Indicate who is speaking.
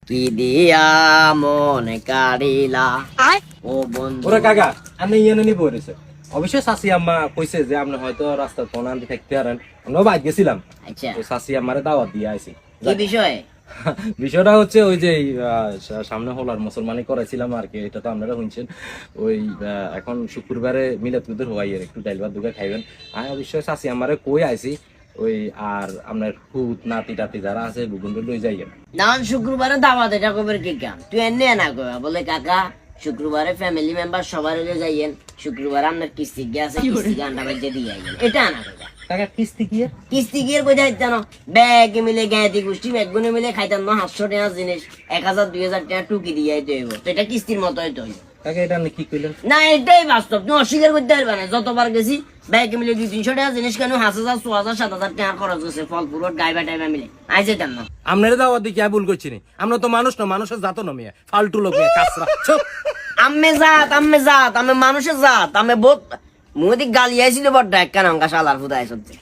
Speaker 1: কি দিয়া মনে কারিলা ও বন্ধু।
Speaker 2: ওরে কাকা আপনি ইয়ে নি পড়েছে অবশ্য শাশি আম্মা কইছে যে আপনি হয়তো রাস্তা কোনান থাকতে পারেন আমরা বাইক গেছিলাম
Speaker 1: আচ্ছা
Speaker 2: তো শাশি আম্মারে দাওয়াত দিয়ে আইছি
Speaker 1: কি বিষয়ে?
Speaker 2: বিষয়টা হচ্ছে ওই যে সামনে হলার মুসলমানি করাইছিলাম আর কি এটা তো আপনারা শুনছেন ওই এখন শুক্রবারে মিলাদুদের হওয়াই একটু ডাইল ভাত দুগা খাইবেন আমি অবশ্যই শাশি আমারে কই আইছি ওই আর আপনার খুদ নাতি টাতি যারা আছে বুগুন্ড লই যাইয়েন
Speaker 1: না শুক্রবারে দাওয়াত এটা কবের কি কাম তুই এনে না কইবা বলে কাকা শুক্রবারে ফ্যামিলি মেম্বার সবাই হলে যাইয়েন শুক্রবারে আপনার কিস্তি গিয়ে কিস্তি গান্ডা বাজে দিয়ে আইবেন এটা না কইবা
Speaker 2: কাকা কিস্তি কি
Speaker 1: কিস্তি গিয়ে কই যাইতে না ব্যাগ মিলে গাঁতি গোষ্ঠী ব্যাগগুনে মিলে খাইতাম না 500 টাকা জিনিস 1000 2000 টাকা টুকি দিয়ে দেব তো এটা কিস্তির মতোই তো
Speaker 2: কাকা এটা আপনি কি কইলেন
Speaker 1: না এটাই বাস্তব তুমি অস্বীকার করতে পারবে না যতবার গেছি ব্যাগ মিলে 200-300 টাকা জিনিস কেন 5000 6000 7000 টাকা খরচ হচ্ছে ফল পুরো গাইবা টাইবা মিলে আই যেতাম না
Speaker 2: আপনারা দাওয়াত দিয়ে কি ভুল করছি নি আমরা তো মানুষ না মানুষের জাত না মিয়া ফালতু লোক মিয়া কাছরা চুপ
Speaker 1: আম্মে জাত আমি মানুষের জাত আমি বহুত মুদি গালি আইছিল বড় ডাক্কা নাঙ্গা শালার ফুদাই সত্যি